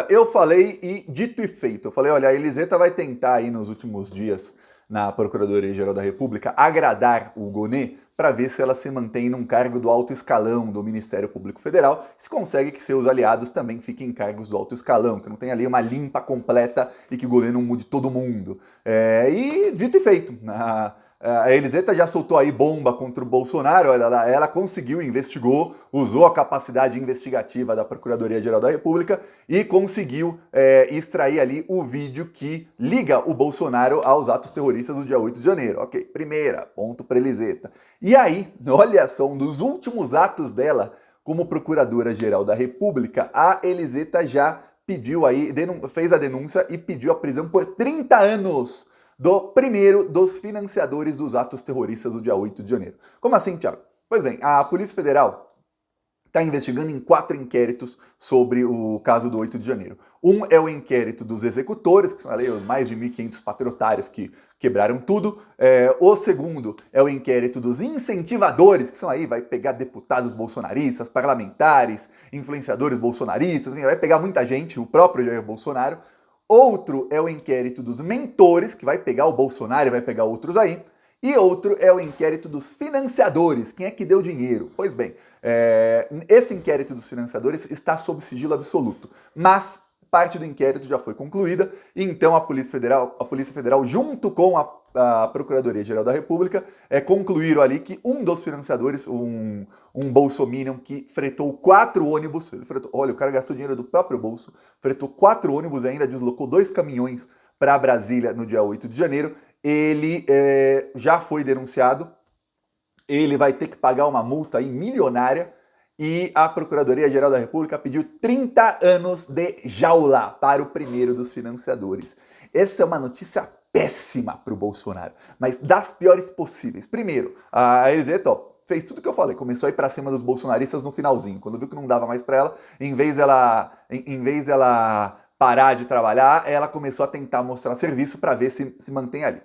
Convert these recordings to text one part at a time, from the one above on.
Eu falei e dito e feito. Eu falei, olha, a Eliseta vai tentar aí nos últimos dias na Procuradoria-Geral da República agradar o Gonê para ver se ela se mantém num cargo do alto escalão do Ministério Público Federal, se consegue que seus aliados também fiquem em cargos do alto escalão, que não tenha ali uma limpa completa e que o Gonê não mude todo mundo. E dito e feito, a Eliseta já soltou aí bomba contra o Bolsonaro, ela conseguiu, investigou, usou a capacidade investigativa da Procuradoria-Geral da República e conseguiu extrair ali o vídeo que liga o Bolsonaro aos atos terroristas do dia 8 de janeiro. Ok, primeira, ponto para Eliseta. E aí, olha só, um dos últimos atos dela como Procuradora-Geral da República, a Eliseta já pediu aí, fez a denúncia e pediu a prisão por 30 anos do primeiro dos financiadores dos atos terroristas do dia 8 de janeiro. Como assim, Thiago? Pois bem, a Polícia Federal está investigando em 4 inquéritos sobre o caso do 8 de janeiro. Um é o inquérito dos executores, que são ali os mais de 1.500 patriotários que quebraram tudo. O segundo é o inquérito dos incentivadores, que são aí, vai pegar deputados bolsonaristas, parlamentares, influenciadores bolsonaristas, vai pegar muita gente, o próprio Jair Bolsonaro. Outro é o inquérito dos mentores, que vai pegar o Bolsonaro e vai pegar outros aí. E outro é o inquérito dos financiadores, quem é que deu dinheiro? Pois bem, esse inquérito dos financiadores está sob sigilo absoluto, mas parte do inquérito já foi concluída, e então a Polícia Federal junto com a Procuradoria-Geral da República, concluíram ali que um dos financiadores, um bolsominion que fretou 4 ônibus, olha, o cara gastou dinheiro do próprio bolso, fretou 4 ônibus e ainda deslocou 2 caminhões para Brasília no dia 8 de janeiro, ele já foi denunciado, ele vai ter que pagar uma multa aí milionária, e a Procuradoria-Geral da República pediu 30 anos de jaula para o primeiro dos financiadores. Essa é uma notícia péssima para o Bolsonaro, mas das piores possíveis. Primeiro, a Eliseta fez tudo o que eu falei, começou a ir para cima dos bolsonaristas no finalzinho, quando viu que não dava mais para ela, em vez dela parar de trabalhar, ela começou a tentar mostrar serviço para ver se mantém ali.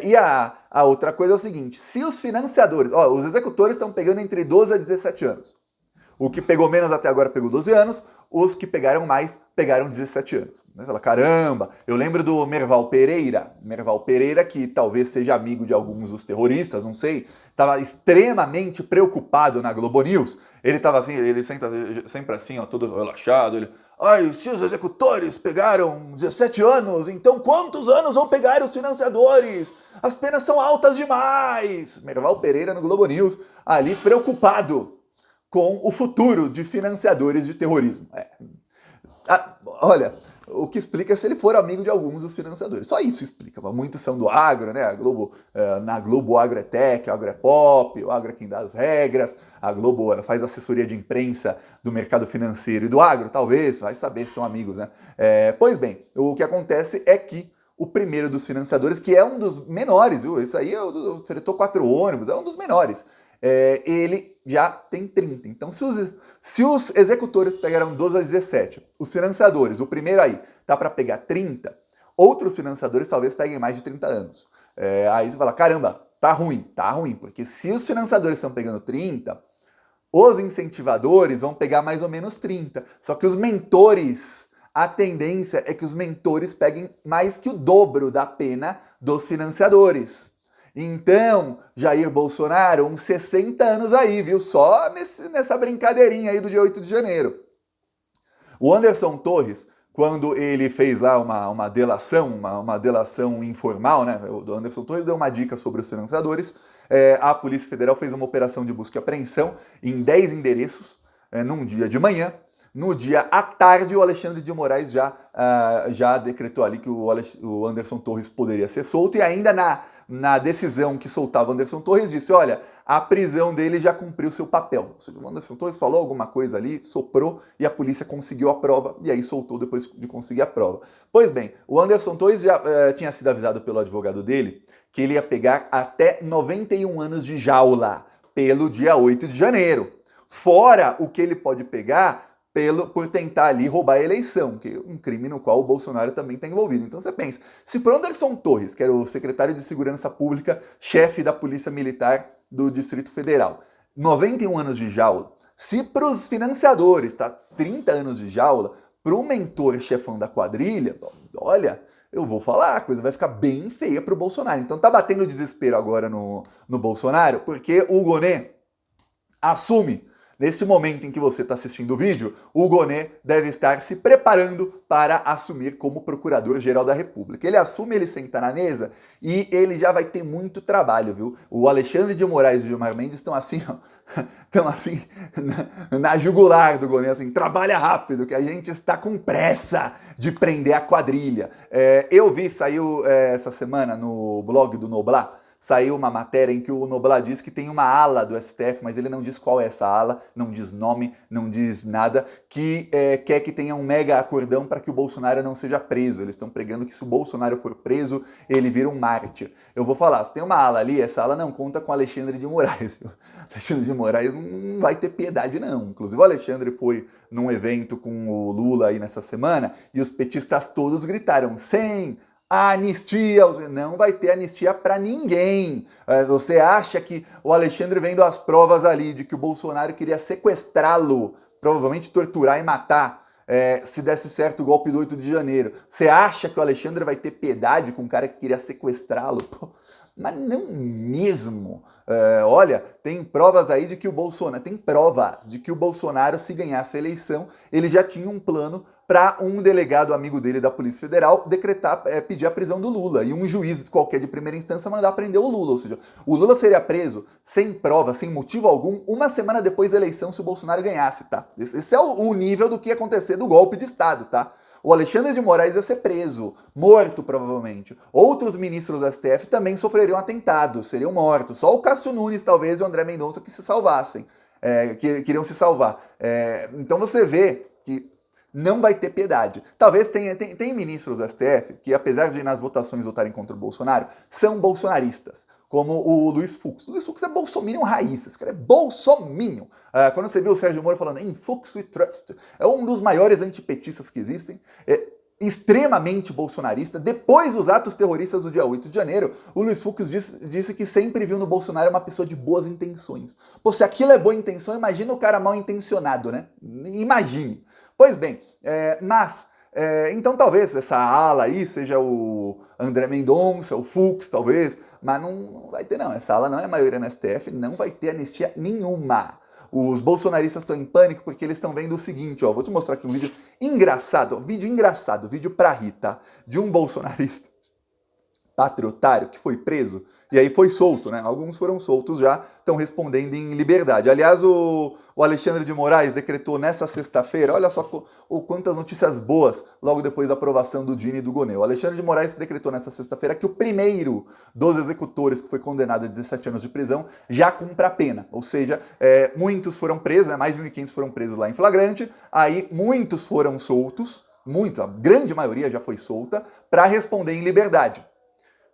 E a outra coisa é o seguinte, se os financiadores, os executores estão pegando entre 12 a 17 anos, o que pegou menos até agora pegou 12 anos, os que pegaram mais pegaram 17 anos. Você fala, caramba, eu lembro do Merval Pereira, que talvez seja amigo de alguns dos terroristas, não sei, estava extremamente preocupado na Globo News. Ele estava assim, ele senta sempre assim, todo relaxado, se os executores pegaram 17 anos, então quantos anos vão pegar os financiadores? As penas são altas demais! Merval Pereira no Globo News, ali preocupado com o futuro de financiadores de terrorismo. Olha, o que explica é se ele for amigo de alguns dos financiadores. Só isso explica. Muitos são do agro, né? Na Globo o agro é tech, o agro é pop, o agro é quem dá as regras, a Globo faz assessoria de imprensa do mercado financeiro e do agro, talvez, vai saber se são amigos, né? Pois bem, o que acontece é que o primeiro dos financiadores, que é um dos menores, viu? Isso aí fretou 4 ônibus, é um dos menores. Ele já tem 30. Então, se os executores pegaram 12 a 17, os financiadores, o primeiro aí, tá para pegar 30, outros financiadores talvez peguem mais de 30 anos. Aí você fala, caramba, tá ruim, porque se os financiadores estão pegando 30, os incentivadores vão pegar mais ou menos 30. Só que os mentores, a tendência é que os mentores peguem mais que o dobro da pena dos financiadores. Então, Jair Bolsonaro, uns 60 anos aí, viu? Só nessa brincadeirinha aí do dia 8 de janeiro. O Anderson Torres, quando ele fez lá uma delação, uma delação informal, né? O Anderson Torres deu uma dica sobre os financiadores. A Polícia Federal fez uma operação de busca e apreensão em 10 endereços, num dia de manhã. No dia à tarde, o Alexandre de Moraes já decretou ali que o Anderson Torres poderia ser solto, e ainda na decisão que soltava o Anderson Torres, disse, olha, a prisão dele já cumpriu seu papel. O Anderson Torres falou alguma coisa ali, soprou, e a polícia conseguiu a prova, e aí soltou depois de conseguir a prova. Pois bem, o Anderson Torres já tinha sido avisado pelo advogado dele que ele ia pegar até 91 anos de jaula pelo dia 8 de janeiro. Fora o que ele pode pegar por tentar ali roubar a eleição, que é um crime no qual o Bolsonaro também está envolvido. Então você pensa, se para Anderson Torres, que era o secretário de Segurança Pública, chefe da Polícia Militar do Distrito Federal, 91 anos de jaula, se para os financiadores, tá, 30 anos de jaula, pro mentor chefão da quadrilha, olha, eu vou falar, a coisa vai ficar bem feia pro Bolsonaro. Então tá batendo desespero agora no Bolsonaro, porque o Gonê assume, neste momento em que você está assistindo o vídeo, o Gonê deve estar se preparando para assumir como Procurador-Geral da República. Ele assume, ele senta na mesa e ele já vai ter muito trabalho, viu? O Alexandre de Moraes e o Gilmar Mendes estão assim, ó, estão assim, na jugular do Gonê, assim, trabalha rápido, que a gente está com pressa de prender a quadrilha. Eu vi, saiu essa semana no blog do Noblar, saiu uma matéria em que o Noblar diz que tem uma ala do STF, mas ele não diz qual é essa ala, não diz nome, não diz nada, que quer que tenha um mega acordão para que o Bolsonaro não seja preso. Eles estão pregando que se o Bolsonaro for preso, ele vira um mártir. Eu vou falar, se tem uma ala ali, essa ala não conta com Alexandre de Moraes. Alexandre de Moraes não vai ter piedade, não. Inclusive o Alexandre foi num evento com o Lula aí nessa semana e os petistas todos gritaram, sem a anistia, não vai ter anistia para ninguém. Você acha que o Alexandre vendo as provas ali de que o Bolsonaro queria sequestrá-lo, provavelmente torturar e matar, se desse certo o golpe do 8 de janeiro. Você acha que o Alexandre vai ter piedade com um cara que queria sequestrá-lo? Mas não mesmo. Olha, tem provas aí de que o Bolsonaro, se ganhasse a eleição, ele já tinha um plano para um delegado amigo dele da Polícia Federal pedir a prisão do Lula e um juiz qualquer de primeira instância mandar prender o Lula. Ou seja, o Lula seria preso sem prova, sem motivo algum, uma semana depois da eleição se o Bolsonaro ganhasse, tá? Esse é o nível do que ia acontecer do golpe de Estado, tá? O Alexandre de Moraes ia ser preso, morto provavelmente. Outros ministros do STF também sofreriam atentados, seriam mortos. Só o Cássio Nunes, talvez, e o André Mendonça que se salvassem, que queriam se salvar. Então você vê que não vai ter piedade. Talvez tem ministros do STF que, apesar de nas votações votarem contra o Bolsonaro, são bolsonaristas, como o Luiz Fux. O Luiz Fux é bolsominion raiz, esse cara é bolsominion. Quando você viu o Sérgio Moro falando em Fux we trust, é um dos maiores antipetistas que existem, extremamente bolsonarista. Depois dos atos terroristas do dia 8 de janeiro, o Luiz Fux disse que sempre viu no Bolsonaro uma pessoa de boas intenções. Pô, se aquilo é boa intenção, imagina o cara mal intencionado, né? Imagine. Pois bem, então talvez essa ala aí seja o André Mendonça, o Fux, talvez, mas não vai ter não, essa ala não é maioria no STF, não vai ter anistia nenhuma. Os bolsonaristas estão em pânico porque eles estão vendo o seguinte, ó, vou te mostrar aqui um vídeo engraçado, vídeo pra rir, tá? De um bolsonarista patriotário que foi preso e aí foi solto, né? Alguns foram soltos já, estão respondendo em liberdade. Aliás, o Alexandre de Moraes decretou nessa sexta-feira, olha só quantas notícias boas logo depois da aprovação do Dini e do Gonê. O Alexandre de Moraes decretou nessa sexta-feira que o primeiro dos executores que foi condenado a 17 anos de prisão já cumpre a pena. Ou seja, muitos foram presos, né? Mais de 1.500 foram presos lá em flagrante, aí muitos foram soltos, a grande maioria já foi solta, para responder em liberdade.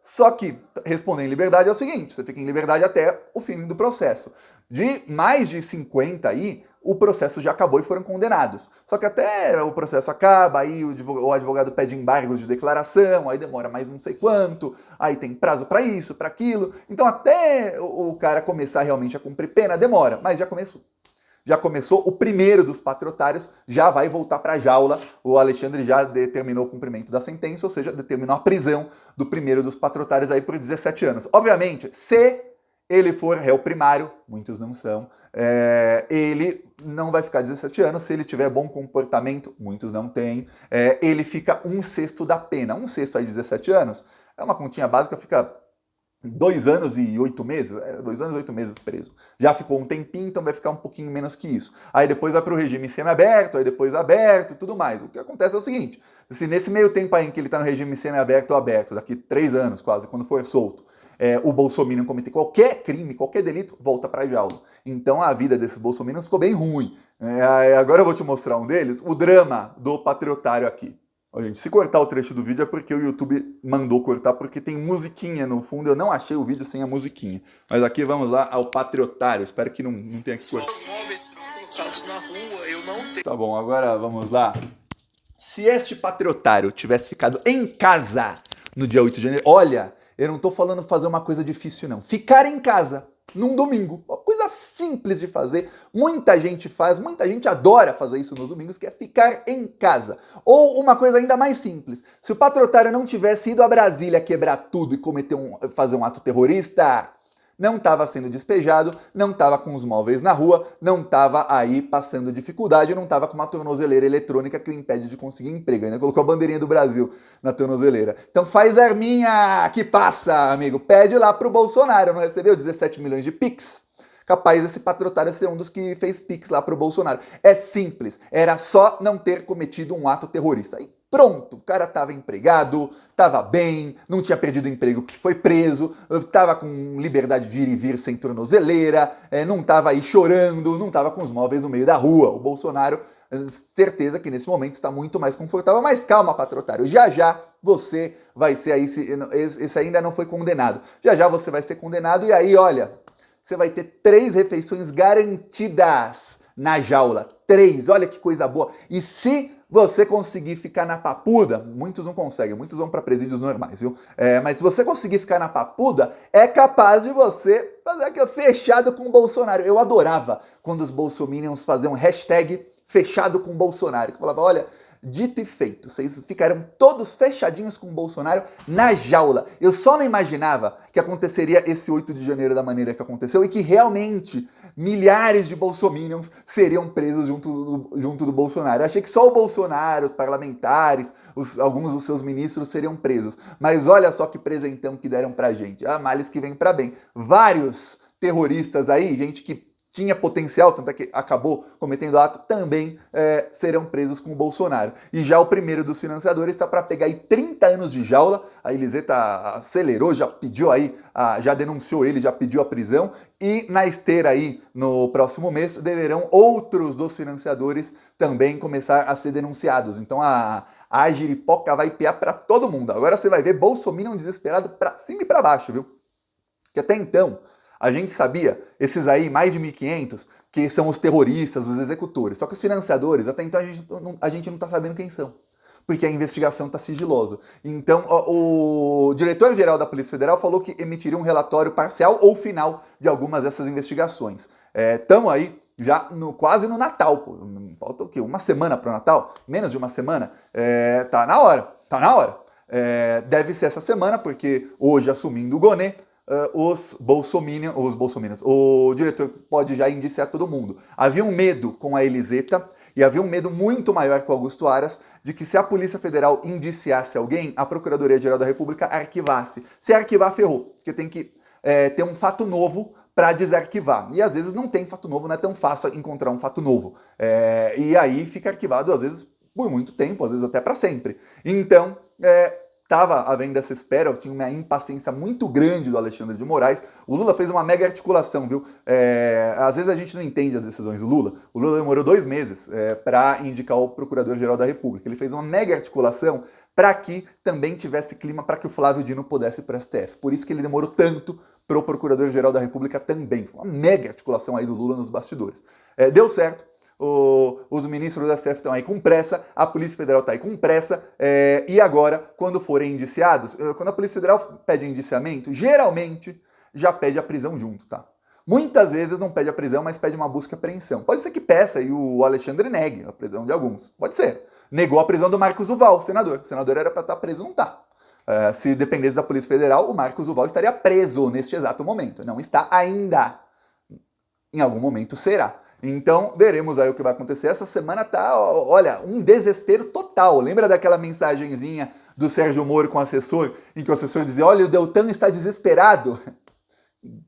Só que responder em liberdade é o seguinte, você fica em liberdade até o fim do processo. De mais de 50 aí, o processo já acabou e foram condenados. Só que até o processo acaba, aí o advogado pede embargos de declaração, aí demora mais não sei quanto, aí tem prazo para isso, para aquilo. Então até o cara começar realmente a cumprir pena, demora, mas já começou. Já começou, o primeiro dos patriotários já vai voltar para a jaula. O Alexandre já determinou o cumprimento da sentença, ou seja, determinou a prisão do primeiro dos patriotários aí por 17 anos. Obviamente, se ele for réu primário, muitos não são, ele não vai ficar 17 anos. Se ele tiver bom comportamento, muitos não têm, ele fica 1/6 da pena. 1/6 aí, 17 anos, é uma continha básica, fica 2 anos e 8 meses, 2 anos e 8 meses preso. Já ficou um tempinho, então vai ficar um pouquinho menos que isso. Aí depois vai para o regime semiaberto, aí depois aberto e tudo mais. O que acontece é o seguinte, se nesse meio tempo aí em que ele está no regime semiaberto ou aberto, daqui 3 anos quase, quando for solto, o bolsominion cometer qualquer crime, qualquer delito, volta para a jaula. Então a vida desses bolsominions ficou bem ruim. Agora eu vou te mostrar um deles, o drama do patriotário aqui. Ó, gente, se cortar o trecho do vídeo é porque o YouTube mandou cortar, porque tem musiquinha no fundo. Eu não achei o vídeo sem a musiquinha. Mas aqui vamos lá ao patriotário. Espero que não tenha que cortar. Tá bom, agora vamos lá. Se este patriotário tivesse ficado em casa no dia 8 de janeiro... Olha, eu não tô falando fazer uma coisa difícil, não. Ficar em casa num domingo. Uma coisa coisa simples de fazer, muita gente faz, muita gente adora fazer isso nos domingos, que é ficar em casa. Ou uma coisa ainda mais simples, se o patrotário não tivesse ido a Brasília quebrar tudo e fazer um ato terrorista, não estava sendo despejado, não estava com os móveis na rua, não estava aí passando dificuldade, não estava com uma tornozeleira eletrônica que o impede de conseguir emprego. Ainda colocou a bandeirinha do Brasil na tornozeleira. Então faz arminha que passa, amigo. Pede lá pro Bolsonaro, não recebeu 17 milhões de Pix? Capaz esse patrotário ser um dos que fez Pix lá pro Bolsonaro. É simples, era só não ter cometido um ato terrorista. Aí pronto, o cara estava empregado, estava bem, não tinha perdido o emprego que foi preso, estava com liberdade de ir e vir sem tornozeleira, não estava aí chorando, não estava com os móveis no meio da rua. O Bolsonaro, certeza que nesse momento está muito mais confortável, mas calma, patrotário, já já você vai ser aí, esse ainda não foi condenado, já já você vai ser condenado e aí, olha, você vai ter 3 refeições garantidas na jaula. 3, olha que coisa boa. E se você conseguir ficar na papuda, muitos não conseguem, muitos vão para presídios normais, viu? Mas se você conseguir ficar na papuda, é capaz de você fazer aquilo fechado com o Bolsonaro. Eu adorava quando os bolsominions faziam hashtag fechado com o Bolsonaro. Que falava, olha, dito e feito, vocês ficaram todos fechadinhos com o Bolsonaro na jaula. Eu só não imaginava que aconteceria esse 8 de janeiro da maneira que aconteceu e que realmente milhares de bolsominions seriam presos junto do Bolsonaro. Eu achei que só o Bolsonaro, os parlamentares, alguns dos seus ministros seriam presos. Mas olha só que presentão que deram pra gente. Ah, males que vem pra bem. Vários terroristas aí, gente que tinha potencial, tanto é que acabou cometendo ato, também serão presos com o Bolsonaro. E já o primeiro dos financiadores está para pegar aí 30 anos de jaula. A Eliseta acelerou, já pediu aí, já denunciou ele, já pediu a prisão. E na esteira aí, no próximo mês, deverão outros dos financiadores também começar a ser denunciados. Então a giripoca vai piar para todo mundo. Agora você vai ver Bolsominion desesperado para cima e para baixo, viu? Que até então a gente sabia, esses aí, mais de 1.500, que são os terroristas, os executores. Só que os financiadores, até então a gente não está sabendo quem são, porque a investigação está sigilosa. Então, o diretor-geral da Polícia Federal falou que emitiria um relatório parcial ou final de algumas dessas investigações. Estamos aí já quase no Natal, pô. Falta o quê? Uma semana para o Natal? Menos de uma semana? Tá na hora, tá na hora. Deve ser essa semana, porque hoje, assumindo o Gonê, os bolsominions, o diretor pode já indiciar todo mundo. Havia um medo com a Eliseta e havia um medo muito maior com o Augusto Aras de que se a Polícia Federal indiciasse alguém, a Procuradoria-Geral da República arquivasse. Se arquivar, ferrou, porque tem que ter um fato novo para desarquivar. E às vezes não tem fato novo, não é tão fácil encontrar um fato novo. E aí fica arquivado, às vezes, por muito tempo, às vezes até para sempre. Então, estava havendo essa espera, eu tinha uma impaciência muito grande do Alexandre de Moraes. O Lula fez uma mega articulação, viu? Às vezes a gente não entende as decisões do Lula. O Lula demorou 2 meses para indicar o Procurador-Geral da República. Ele fez uma mega articulação para que também tivesse clima para que o Flávio Dino pudesse ir para o STF. Por isso que ele demorou tanto para o Procurador-Geral da República também. Foi uma mega articulação aí do Lula nos bastidores. Deu certo. Os ministros da STF estão aí com pressa, a Polícia Federal está aí com pressa, e agora, quando forem indiciados, quando a Polícia Federal pede indiciamento, geralmente já pede a prisão junto, tá? Muitas vezes não pede a prisão, mas pede uma busca e apreensão. Pode ser que peça e o Alexandre negue a prisão de alguns. Pode ser. Negou a prisão do Marcos Duval, senador. O senador era para estar preso, não está. Se dependesse da Polícia Federal, o Marcos Duval estaria preso neste exato momento. Não está ainda. Em algum momento será. Então, veremos aí o que vai acontecer. Essa semana tá, olha, um desespero total. Lembra daquela mensagenzinha do Sérgio Moro com o assessor, em que o assessor dizia, olha, o Deltan está desesperado.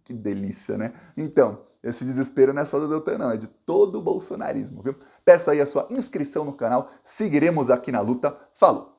Que delícia, né? Então, esse desespero não é só do Deltan, não, é de todo o bolsonarismo, viu? Peço aí a sua inscrição no canal, seguiremos aqui na luta. Falou!